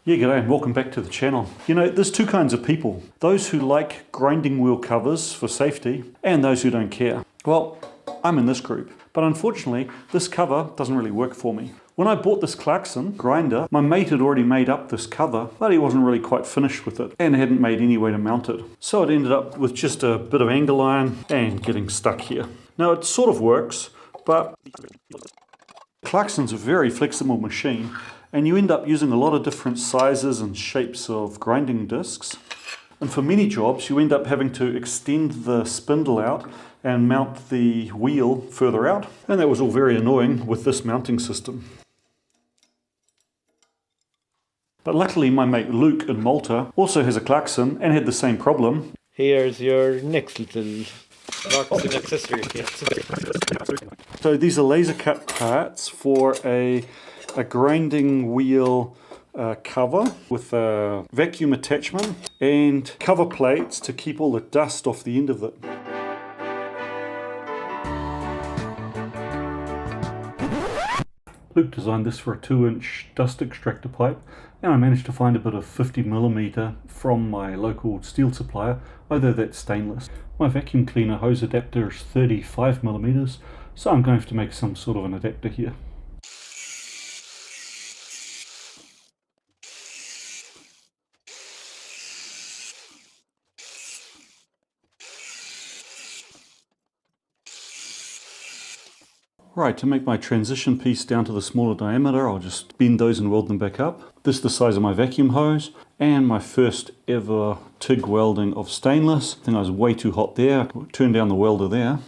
Yeah, g'day and welcome back to the channel. You know, there's two kinds of people. Those who like grinding wheel covers for safety and those who don't care. Well, I'm in this group. But unfortunately, this cover doesn't really work for me. When I bought this Clarkson grinder, my mate had already made up this cover, but he wasn't really quite finished with it and hadn't made any way to mount it. So it ended up with just a bit of angle iron and getting stuck here. Now it sort of works, but Clarkson's a very flexible machine and you end up using a lot of different sizes and shapes of grinding discs. And for many jobs, you end up having to extend the spindle out and mount the wheel further out. And that was all very annoying with this mounting system. But luckily my mate Luke in Malta also has a Clarkson and had the same problem. Here's your next little Clarkson accessory. So these are laser cut parts for a grinding wheel cover with a vacuum attachment and cover plates to keep all the dust off the end of it. Luke designed this for a 2-inch dust extractor pipe, and I managed to find a bit of 50mm from my local steel supplier, although that's stainless. My vacuum cleaner hose adapter is 35mm, so I'm going to have to make some sort of an adapter here. Right, to make my transition piece down to the smaller diameter, I'll just bend those and weld them back up. This is the size of my vacuum hose, and my first ever TIG welding of stainless. I think I was way too hot there, turned down the welder there.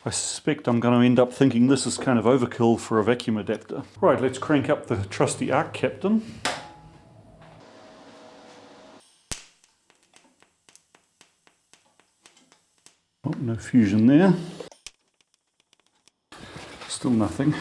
I suspect I'm going to end up thinking this is kind of overkill for a vacuum adapter. Right, let's crank up the trusty arc captain. Oh, no fusion there. Still nothing.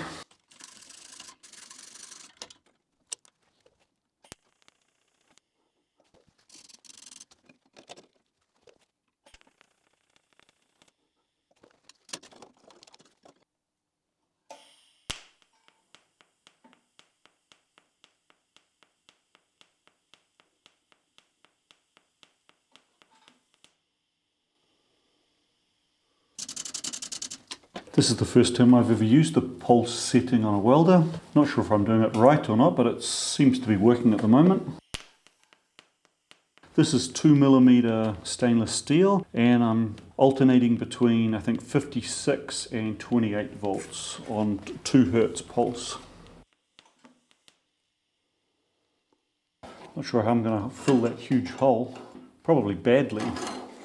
This is the first time I've ever used the pulse setting on a welder. Not sure if I'm doing it right or not, but it seems to be working at the moment. This is 2mm stainless steel, and I'm alternating between, I think, 56 and 28 volts on 2 Hertz pulse. Not sure how I'm going to fill that huge hole. Probably badly.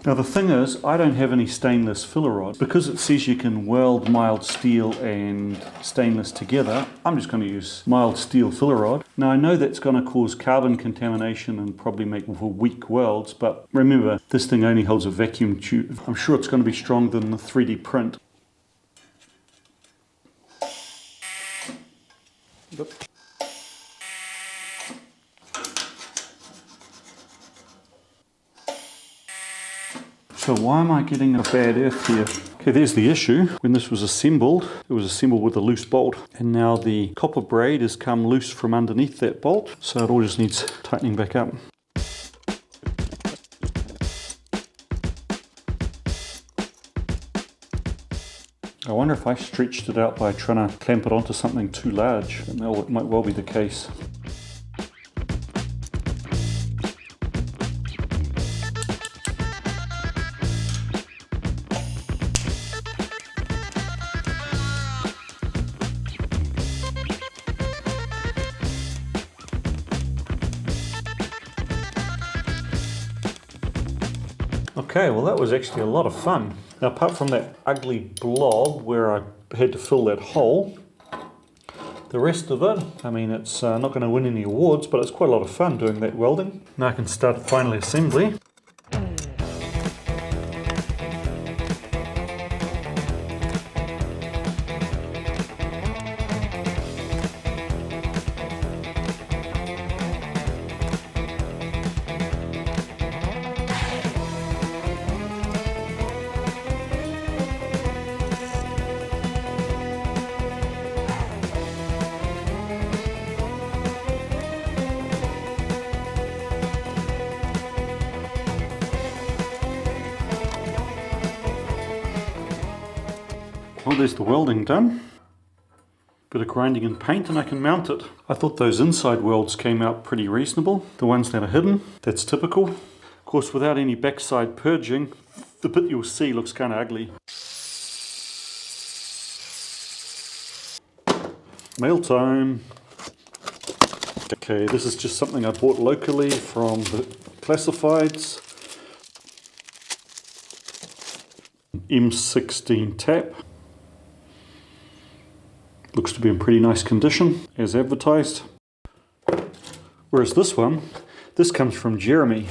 Now the thing is, I don't have any stainless filler rod. Because it says you can weld mild steel and stainless together, I'm just going to use mild steel filler rod. Now I know that's going to cause carbon contamination and probably make for weak welds, but remember, this thing only holds a vacuum tube. I'm sure it's going to be stronger than the 3D print. Yep. So why am I getting a bad earth here? Okay, there's the issue. When this was assembled, it was assembled with a loose bolt. And now the copper braid has come loose from underneath that bolt. So it all just needs tightening back up. I wonder if I stretched it out by trying to clamp it onto something too large. That might well be the case. Okay, well that was actually a lot of fun. Now apart from that ugly blob where I had to fill that hole, the rest of it, I mean it's not going to win any awards, but it's quite a lot of fun doing that welding. Now I can start final assembly. Well, there's the welding done. Bit of grinding and paint and I can mount it. I thought those inside welds came out pretty reasonable. The ones that are hidden, that's typical. Of course, without any backside purging, the bit you'll see looks kind of ugly. Mail time. Okay, this is just something I bought locally from the classifieds. M16 tap. Looks to be in pretty nice condition, as advertised. Whereas this comes from Jeremy.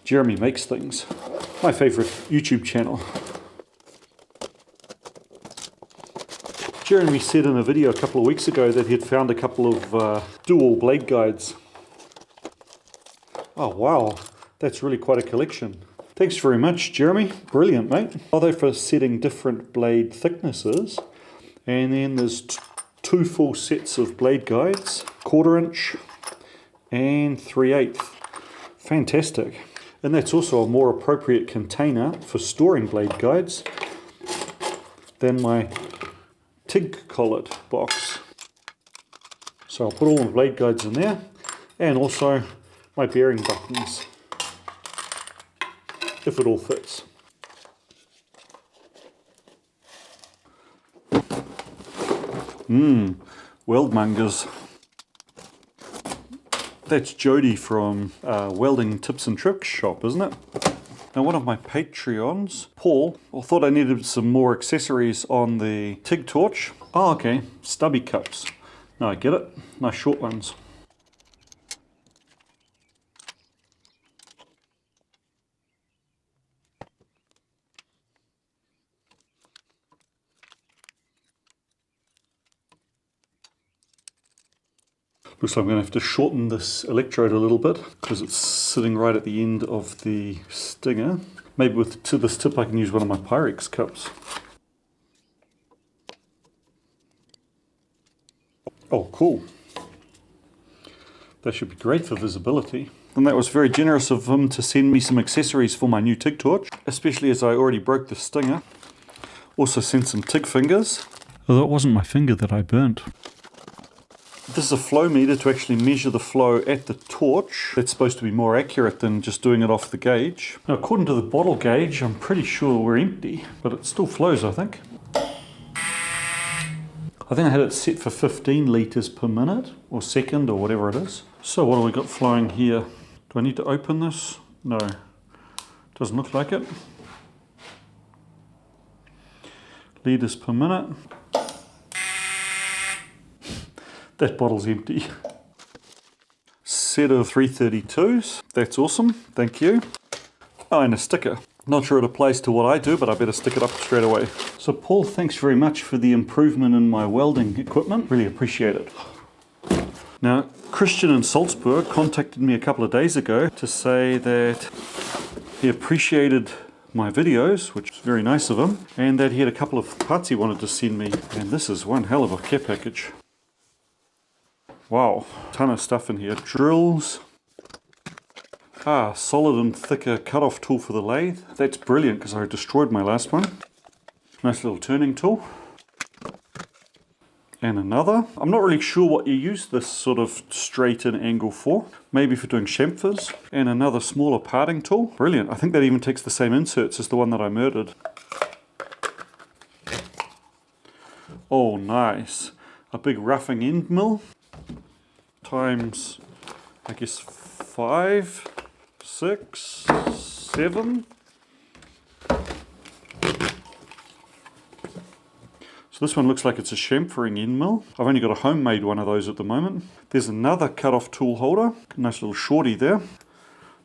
Jeremy Makes Things. My favourite YouTube channel. Jeremy said in a video a couple of weeks ago that he had found a couple of dual blade guides. Oh wow, that's really quite a collection. Thanks very much, Jeremy. Brilliant, mate. Are they for setting different blade thicknesses? And then there's two full sets of blade guides, 1/4 inch and 3/8. Fantastic. And that's also a more appropriate container for storing blade guides than my TIG collet box. So I'll put all the blade guides in there and also my bearing buttons, if it all fits. Weldmongers. That's Jody from Welding Tips and Tricks shop, isn't it? Now one of my Patreons, Paul, thought I needed some more accessories on the TIG torch. Oh, okay, stubby cups. No, I get it. Nice short ones. Looks like I'm going to have to shorten this electrode a little bit because it's sitting right at the end of the stinger. Maybe to this tip I can use one of my Pyrex cups. Oh, cool. That should be great for visibility. And that was very generous of him to send me some accessories for my new TIG torch, especially as I already broke the stinger. Also sent some TIG fingers. Although it wasn't my finger that I burnt. This is a flow meter to actually measure the flow at the torch. It's supposed to be more accurate than just doing it off the gauge. Now, according to the bottle gauge, I'm pretty sure we're empty, but it still flows, I think. I think I had it set for 15 litres per minute, or second, or whatever it is. So what have we got flowing here? Do I need to open this? No. Doesn't look like it. Litres per minute. That bottle's empty. Set of 332s. That's awesome. Thank you. Oh, and a sticker. Not sure it applies to what I do, but I better stick it up straight away. So Paul, thanks very much for the improvement in my welding equipment. Really appreciate it. Now, Christian in Salzburg contacted me a couple of days ago to say that he appreciated my videos, which was very nice of him, and that he had a couple of parts he wanted to send me. And this is one hell of a care package. Wow, ton of stuff in here. Drills. Solid and thicker cut-off tool for the lathe. That's brilliant because I destroyed my last one. Nice little turning tool. And another. I'm not really sure what you use this sort of straight-in angle for. Maybe for doing chamfers. And another smaller parting tool. Brilliant. I think that even takes the same inserts as the one that I murdered. Oh, nice. A big roughing end mill. Times, I guess, 5, 6, 7. So this one looks like it's a chamfering end mill. I've only got a homemade one of those at the moment. There's another cut-off tool holder. Nice little shorty there.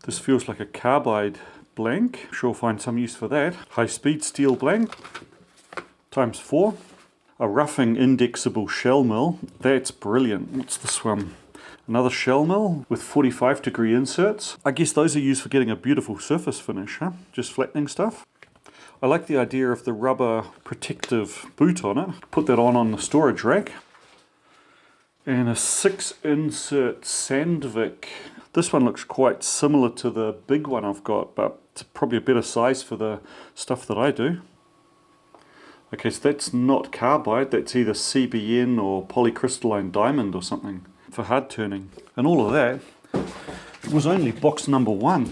This feels like a carbide blank. Sure, I'll find some use for that. High-speed steel blank. Times 4. A roughing indexable shell mill. That's brilliant. What's this one? Another shell mill with 45-degree inserts. I guess those are used for getting a beautiful surface finish, huh? Just flattening stuff. I like the idea of the rubber protective boot on it. Put that on the storage rack. And a 6-insert Sandvik. This one looks quite similar to the big one I've got, but it's probably a better size for the stuff that I do. Okay, so that's not carbide, that's either CBN or polycrystalline diamond or something for hard turning. And all of that was only box number 1.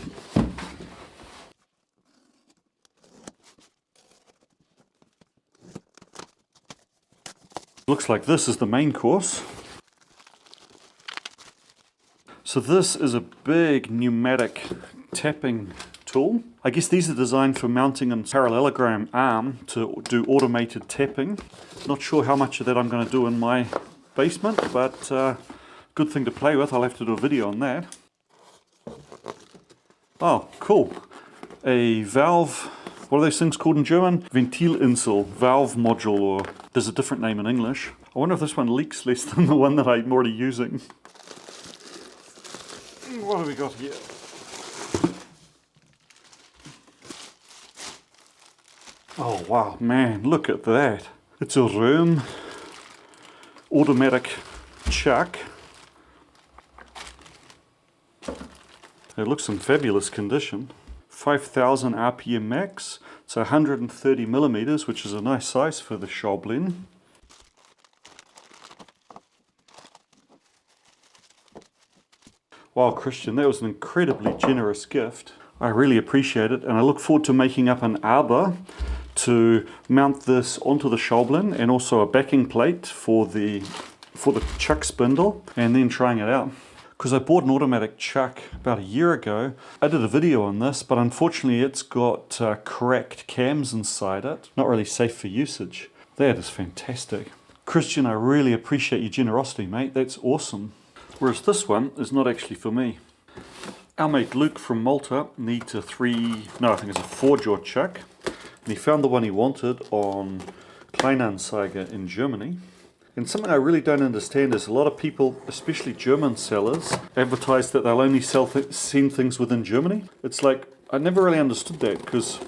Looks like this is the main course. So this is a big pneumatic tapping tool. I guess these are designed for mounting a parallelogram arm to do automated tapping. Not sure how much of that I'm going to do in my basement, but good thing to play with. I'll have to do a video on that. Oh, cool. A valve, what are those things called in German? Ventilinsel, valve module, or there's a different name in English. I wonder if this one leaks less than the one that I'm already using. What have we got here? Oh wow, man, look at that. It's a room automatic chuck. It looks in fabulous condition. 5,000 RPM max. It's 130 millimeters, which is a nice size for the Schaublin. Wow, Christian, that was an incredibly generous gift. I really appreciate it, and I look forward to making up an arbor to mount this onto the Schaublin, and also a backing plate for the chuck spindle, and then trying it out. Because I bought an automatic chuck about a year ago. I did a video on this, but unfortunately it's got cracked cams inside it. Not really safe for usage. That is fantastic. Christian, I really appreciate your generosity, mate. That's awesome. Whereas this one is not actually for me. Our mate Luke from Malta needs a 4-jaw chuck. And he found the one he wanted on Kleinanzeiger in Germany. And something I really don't understand is a lot of people, especially German sellers, advertise that they'll only send things within Germany. It's like, I never really understood that, because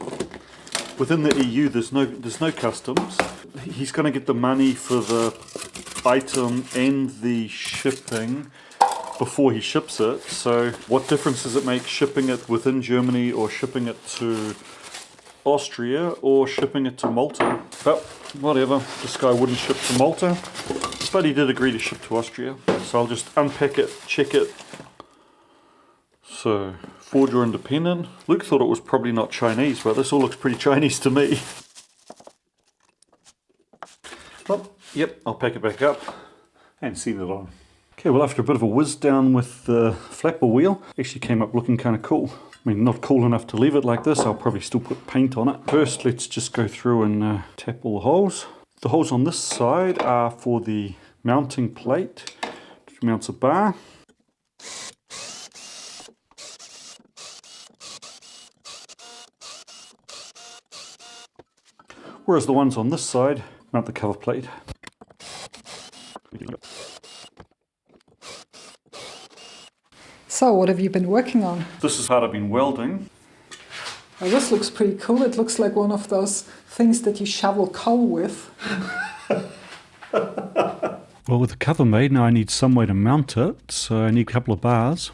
within the EU there's no customs. He's going to get the money for the item and the shipping before he ships it. So what difference does it make shipping it within Germany or shipping it to Austria or shipping it to Malta? But whatever, this guy wouldn't ship to Malta, but he did agree to ship to Austria. So I'll just unpack it, check it. So 4-jaw independent. Luke thought it was probably not Chinese, but this all looks pretty Chinese to me. Well, yep, I'll pack it back up and send it on. Okay, well, after a bit of a whiz down with the flapper wheel, actually came up looking kind of cool. I mean, not cool enough to leave it like this. I'll probably still put paint on it. First, let's just go through and tap all the holes. The holes on this side are for the mounting plate, which mounts a bar. Whereas the ones on this side mount the cover plate. So, what have you been working on? This is part I've been welding. Oh, this looks pretty cool. It looks like one of those things that you shovel coal with. Well, with the cover made, now I need some way to mount it, so I need a couple of bars.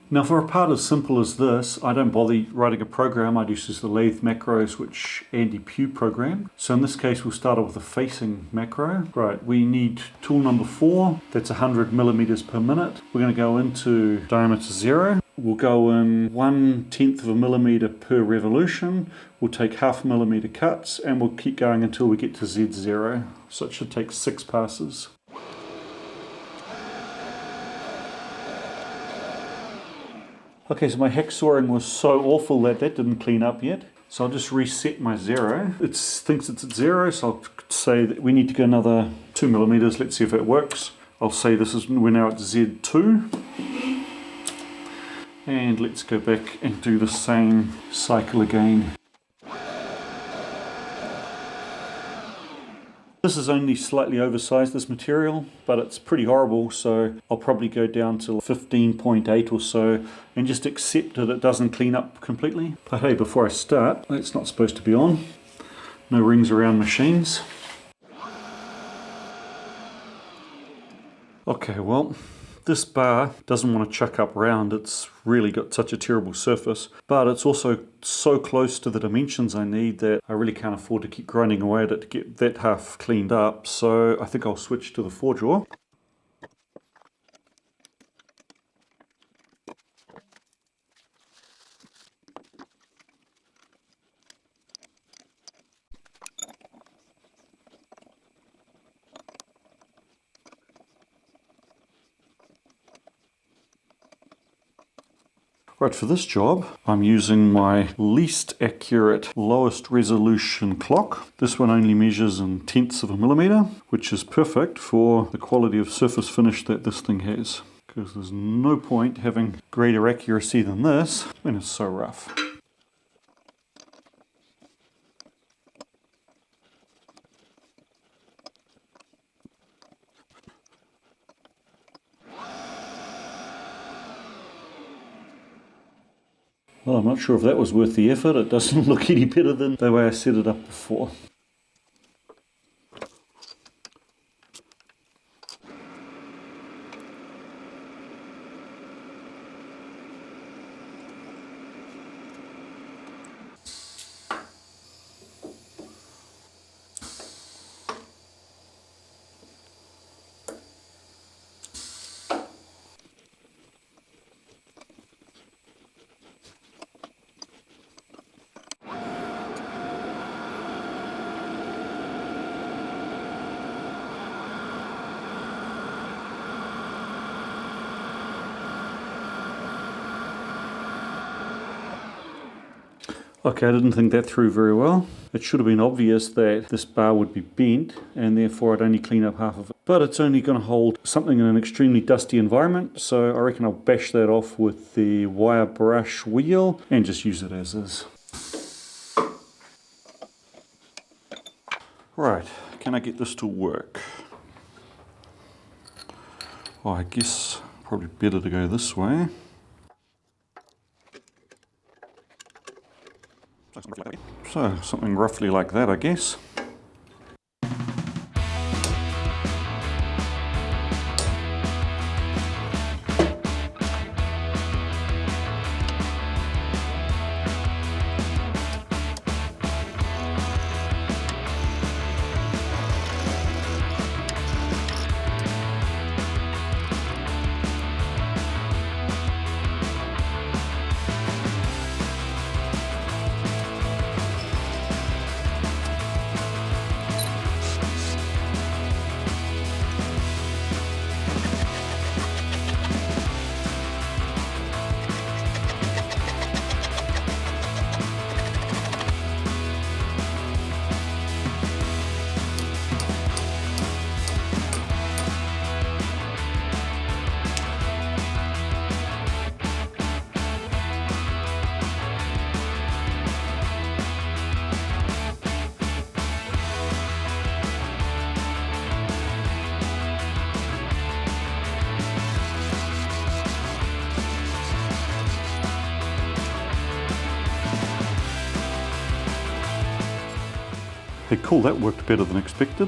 Now for a part as simple as this, I don't bother writing a program. I just use the lathe macros which Andy Pugh programmed. So in this case we'll start off with a facing macro. Right, we need tool number 4, that's 100 millimeters per minute. We're going to go into diameter 0. We'll go in 1/10 of a millimeter per revolution. We'll take 0.5 millimeter cuts and we'll keep going until we get to Z0. So it should take 6 passes. Okay, so my hacksawing was so awful that didn't clean up yet. So I'll just reset my 0. It thinks it's at 0, so I'll say that we need to go another 2 millimeters. Let's see if it works. I'll say we're now at Z2. And let's go back and do the same cycle again. This is only slightly oversized, this material, but it's pretty horrible, so I'll probably go down to 15.8 or so and just accept that it doesn't clean up completely. But hey, before I start, that's not supposed to be on. No rings around machines. Okay, well, This bar doesn't want to chuck up round, it's really got such a terrible surface, but it's also so close to the dimensions I need that I really can't afford to keep grinding away at it to get that half cleaned up, so I think I'll switch to the 4-jaw. Right, for this job, I'm using my least accurate, lowest resolution clock. This one only measures in tenths of a millimeter, which is perfect for the quality of surface finish that this thing has. Because there's no point having greater accuracy than this when it's so rough. Well, I'm not sure if that was worth the effort. It doesn't look any better than the way I set it up before. Okay, I didn't think that through very well. It should have been obvious that this bar would be bent and therefore I'd only clean up half of it. But it's only going to hold something in an extremely dusty environment, so I reckon I'll bash that off with the wire brush wheel and just use it as is. Right, can I get this to work? Well, I guess probably better to go this way. So, something roughly like that, I guess. Hey, cool, that worked better than expected.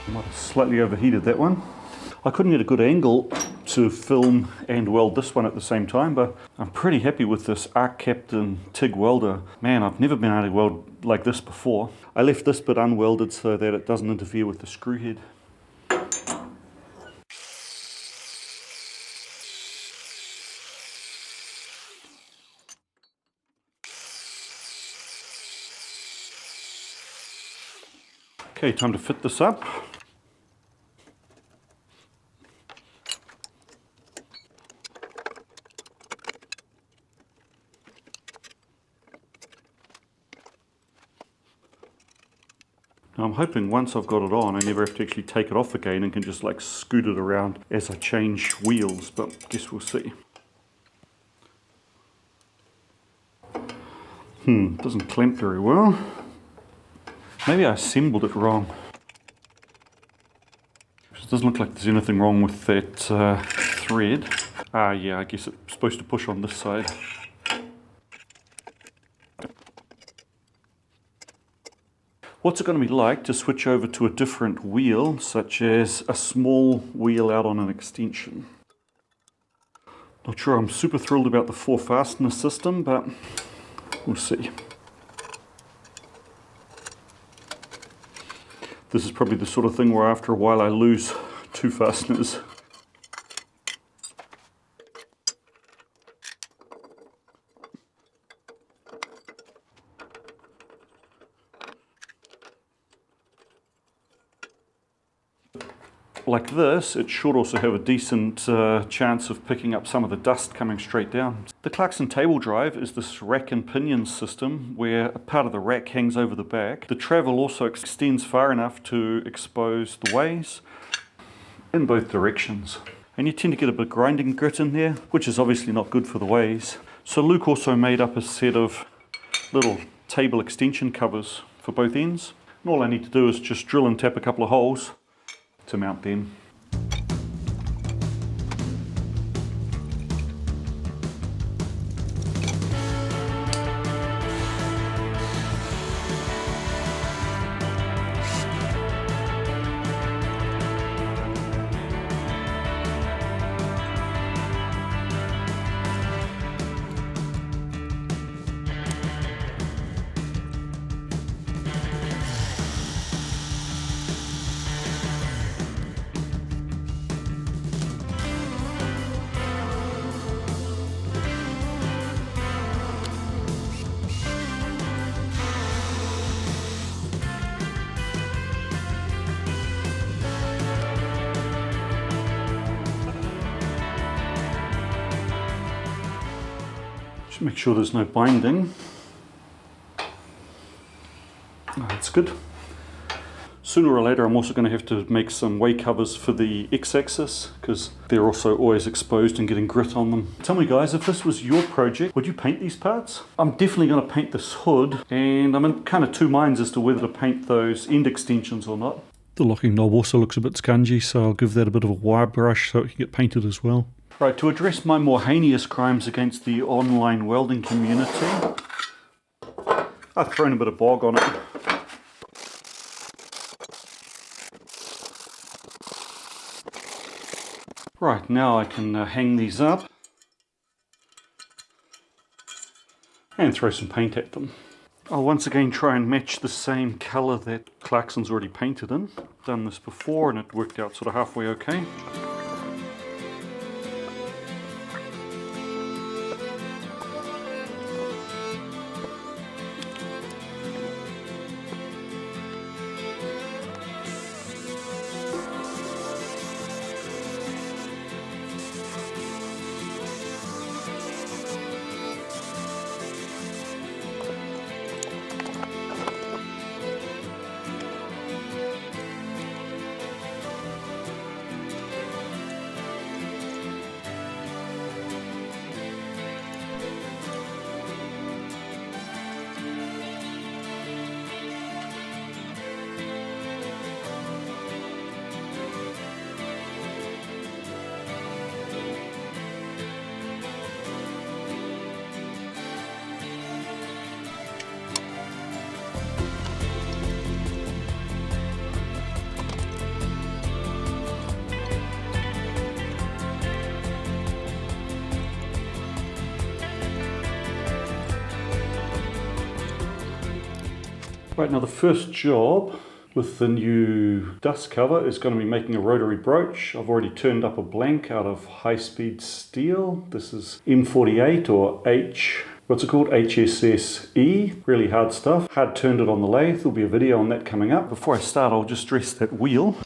Might have slightly overheated that one. I couldn't get a good angle to film and weld this one at the same time, but I'm pretty happy with this Arc Captain TIG welder. Man, I've never been able to weld like this before. I left this bit unwelded so that it doesn't interfere with the screw head. Okay, time to fit this up. Now I'm hoping once I've got it on, I never have to actually take it off again and can just like scoot it around as I change wheels, but I guess we'll see. Doesn't clamp very well. Maybe I assembled it wrong. It doesn't look like there's anything wrong with that thread. Ah, yeah, I guess it's supposed to push on this side. What's it going to be like to switch over to a different wheel, such as a small wheel out on an extension? Not sure I'm super thrilled about the 4 fastener system, but we'll see. This is probably the sort of thing where after a while I lose 2 fasteners. Like this, it should also have a decent chance of picking up some of the dust coming straight down. The Clarkson table drive is this rack and pinion system where a part of the rack hangs over the back. The travel also extends far enough to expose the ways in both directions. And you tend to get a bit of grinding grit in there, which is obviously not good for the ways. So Luke also made up a set of little table extension covers for both ends. And all I need to do is just drill and tap a couple of holes to mount them. Just make sure there's no binding. Oh, that's good. Sooner or later I'm also going to have to make some way covers for the x-axis because they're also always exposed and getting grit on them. Tell me guys, if this was your project, would you paint these parts? I'm definitely going to paint this hood, and I'm in kind of 2 minds as to whether to paint those end extensions or not. The locking knob also looks a bit scungy, so I'll give that a bit of a wire brush so it can get painted as well. Right, to address my more heinous crimes against the online welding community, I've thrown a bit of bog on it. Right, now I can hang these up and throw some paint at them. I'll once again try and match the same colour that Clarkson's already painted in. Done this before and it worked out sort of halfway okay. Right, now the first job with the new dust cover is going to be making a rotary broach. I've already turned up a blank out of high-speed steel. This is M48 or what's it called? HSSE, really hard stuff. Hard turned it on the lathe. There'll be a video on that coming up. Before I start, I'll just dress that wheel.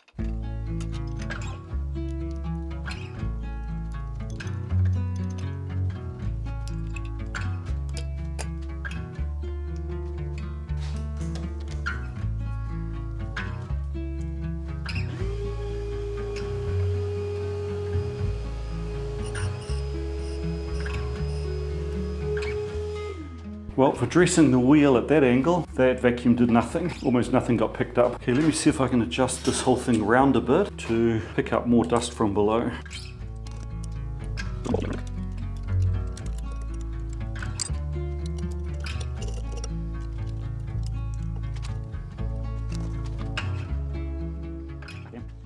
Well, for dressing the wheel at that angle, that vacuum did nothing. Almost nothing got picked up. Okay, let me see if I can adjust this whole thing round a bit to pick up more dust from below.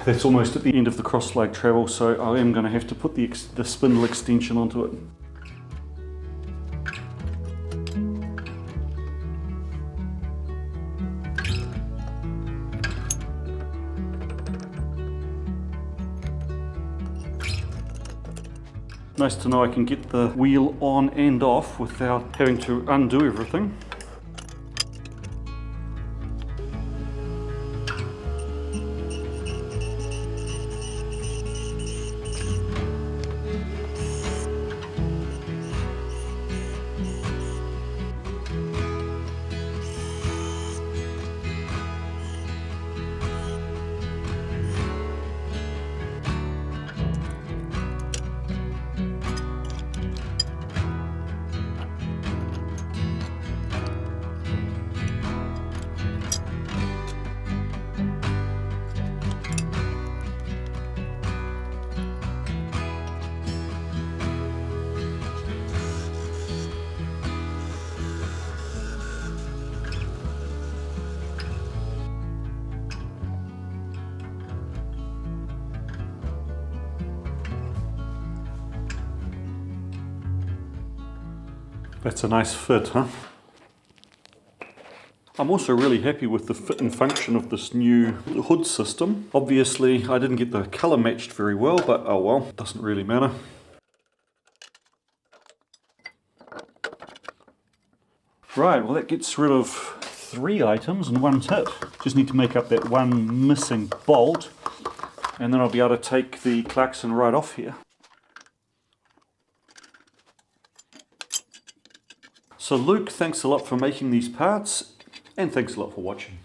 That's almost at the end of the cross slag travel, so I am going to have to put the spindle extension onto it. Nice to know I can get the wheel on and off without having to undo everything. That's a nice fit, huh? I'm also really happy with the fit and function of this new hood system. Obviously, I didn't get the colour matched very well, but oh well, doesn't really matter. Right, well that gets rid of 3 items in one hit. Just need to make up that one missing bolt, and then I'll be able to take the Clarkson right off here. So Luke, thanks a lot for making these parts, and thanks a lot for watching.